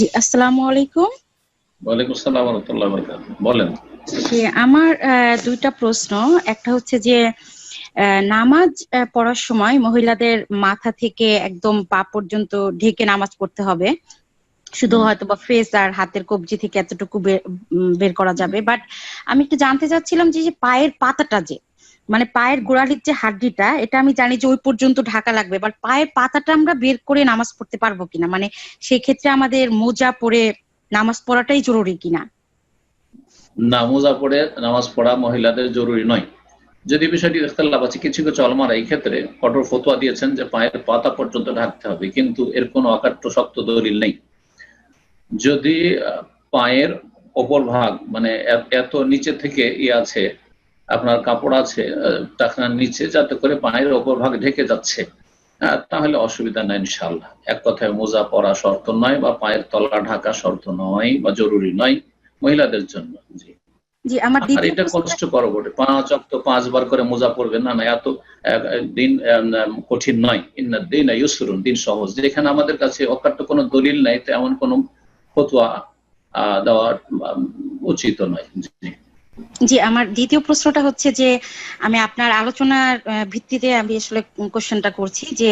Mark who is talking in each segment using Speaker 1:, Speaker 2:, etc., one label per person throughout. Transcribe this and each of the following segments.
Speaker 1: জি, আসসালামু আলাইকুম।
Speaker 2: ওয়ালাইকুম আসসালাম ওয়া রাহমাতুল্লাহি ওয়া বারাকাতুহু। বলেন।
Speaker 1: জি, আমার দুইটা প্রশ্ন। একটা হচ্ছে যে নামাজ পড়ার সময় মহিলাদের মাথা থেকে একদম পা পর্যন্ত ঢেকে নামাজ পড়তে হবে। শুধু হয়তোবা ফেস আর হাতের কবজি থেকে এতটুকু বের করা যাবে। বাট আমি একটু জানতে চাচ্ছিলাম যে পায়ের পাতাটা মানে পায়ের গোড়ালির যে হাড্ডিটা, এটা আমি জানি যে ওই পর্যন্ত ঢাকা লাগবে। বাট পায়ের পাতাটা আমরা বের করে নামাজ পড়তে পারবো কিনা? মানে সেক্ষেত্রে আমাদের মোজা পরে নামাজ পড়াটাই জরুরি কিনা?
Speaker 2: না, মোজা পরে নামাজ পড়া মহিলাদের জরুরি নয়। যদি বিষয়টি ইখতিলাফ আছে, কিছু কিছু উলামারা এই ক্ষেত্রে কঠোর ফতোয়া দিয়েছেন যে পায়ের পাতা পর্যন্ত ঢাকতে হবে, কিন্তু এর কোনো অকাট্য শক্ত দলিল নেই। যদি পায়ের অপর ভাগ মানে এত নিচে থেকে আছে, আপনার কাপড় আছে টাকনার নিচে, যাতে করে পায়ের অপর ভাগ ঢেকে যাচ্ছে, তাহলে অসুবিধা নাই ইনশাআল্লাহ। এক কথায় মোজা পরা শর্ত নয়, বা পায়ের তলা ঢাকা শর্ত নয়, বা জরুরি নয় মহিলাদের জন্য। জি,
Speaker 1: জি, আমার
Speaker 2: আর
Speaker 1: দ্বিতীয়
Speaker 2: এটা
Speaker 1: প্রশ্নটা
Speaker 2: কষ্টকর বটে, 5 ওয়াক্ত 5 বার করে মোজা পড়বেন, না এত দিন কঠিন নয়। ইন্না দীনা ইউসরুন, দিন সহজ। যেখানে আমাদের কাছে অকাট্য কোনো দলিল নাই, তো এমন কোনো ফতোয়া দেওয়া উচিত নয়।
Speaker 1: জি, আমার দ্বিতীয় প্রশ্নটা হচ্ছে যে আমি আপনার আলোচনার ভিত্তিতে আমি আসলে কোশ্চেনটা করছি যে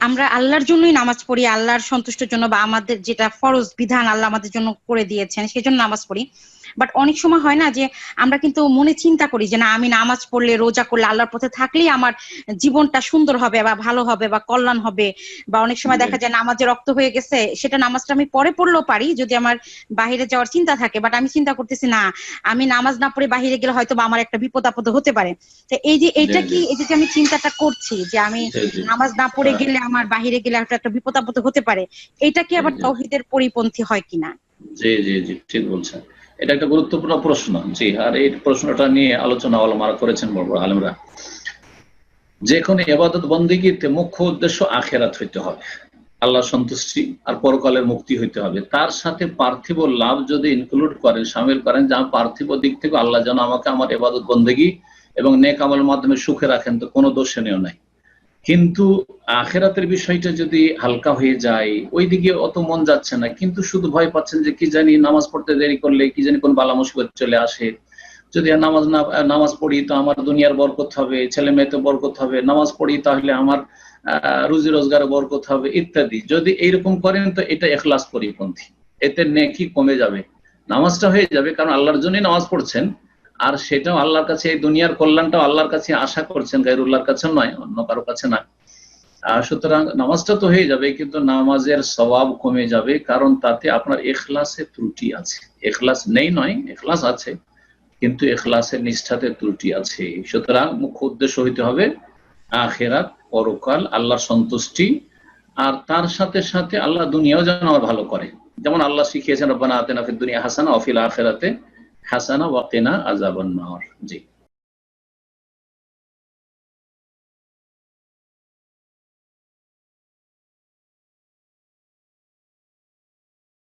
Speaker 1: আমরা আল্লাহর জন্যই নামাজ পড়ি, আল্লাহর সন্তুষ্টির জন্য, বা আমাদের যেটা ফরজ বিধান আল্লাহ আমাদের জন্য করে দিয়েছেন সেজন্য নামাজ পড়ি। বাট অনেক সময় হয় না যে আমরা কিন্তু মনে চিন্তা করি যে না, আমি নামাজ পড়লে, রোজা করলে, আল্লাহর পথে থাকলেই আমার জীবনটা সুন্দর হবে বা ভালো হবে বা কল্যাণ হবে। বা অনেক সময় দেখা যায় নামাজে রক্ত হয়ে গেছে, সেটা নামাজটা আমি পরে পড়লেও পারি যদি আমার বাহিরে যাওয়ার চিন্তা থাকে। বাট আমি চিন্তা করতেছি না, আমি নামাজ না পড়ে বাহিরে গেলে হয়তো বা আমার একটা বিপদ আপদ হতে পারে। তো এই যে এইটা কি, এই যে আমি চিন্তাটা করছি যে আমি নামাজ না পড়ে গেলে, আমার বাহিরে গেলে একটা বিপদ আপদ হতে পারে, এটা কি আবার তাওহীদের পরিপন্থী হয় কিনা?
Speaker 2: জি জি জি, ঠিক বলছেন। এটা একটা গুরুত্বপূর্ণ প্রশ্ন। জি, আর এই প্রশ্নটা নিয়ে আলোচনা ওলামারা করেছেন বড় বড় আলেমরা। যে কোনো ইবাদত বন্দেগীতে মুখ্য উদ্দেশ্য আখিরাত হইতে হবে, আল্লাহ সন্তুষ্টি আর পরকালের মুক্তি হইতে হবে। তার সাথে পার্থিব লাভ যদি ইনক্লুড করেন, শামিল করেন, যা পার্থিব দিক থেকে আল্লাহ যেন আমাকে আমার ইবাদত বন্দেগী এবং নেক আমলের মাধ্যমে সুখে রাখেন, তো কোনো দোষণীয় নাই। কিন্তু আখিরাতের বিষয়টা যদি হালকা হয়ে যায়, ওই দিকে অত মন যাচ্ছে না, কিন্তু শুধু ভয় পাচ্ছেন যে কি জানি নামাজ পড়তে দেরি করলে কি জানি কোন বালা মুসিবত চলে আসে, যদি নামাজ পড়ি তো আমার দুনিয়ার বরকত হবে, ছেলে মেয়েতে বরকত হবে, নামাজ পড়ি তাহলে আমার রুজি রোজগারে বরকত হবে ইত্যাদি। যদি এইরকম করেন তো এটা ইখলাস পরিপন্থী, এতে নেকি কমে যাবে। নামাজটা হয়ে যাবে কারণ আল্লাহর জন্যই নামাজ পড়ছেন, আর সেটাও আল্লাহর কাছে, এই দুনিয়ার কল্যাণটাও আল্লাহর কাছে আশা করছেন, গায়রুল্লাহর কাছে নয়, অন্য কারো কাছে না। সুতরাং নামাজটা তো হয়ে যাবে, কিন্তু নামাজের সওয়াব কমে যাবে, কারণ তাতে আপনার ইখলাসে ত্রুটি আছে। ইখলাস নেই নয়, ইখলাস আছে, কিন্তু ইখলাসের নিষ্ঠাতে ত্রুটি আছে। সুতরাং মুখ্য উদ্দেশ্য হইতে হবে আখিরাত, পরকাল, আল্লাহর সন্তুষ্টি, আর তার সাথে সাথে আল্লাহ দুনিয়াও যেন আমার ভালো করে। যেমন আল্লাহ শিখিয়েছেন রব্বানা আতিনা ফিদ দুনিয়া হাসানা ওয়া ফিল আখিরাতি হাসানা ওয়া কিনা আযাবান নার। জি।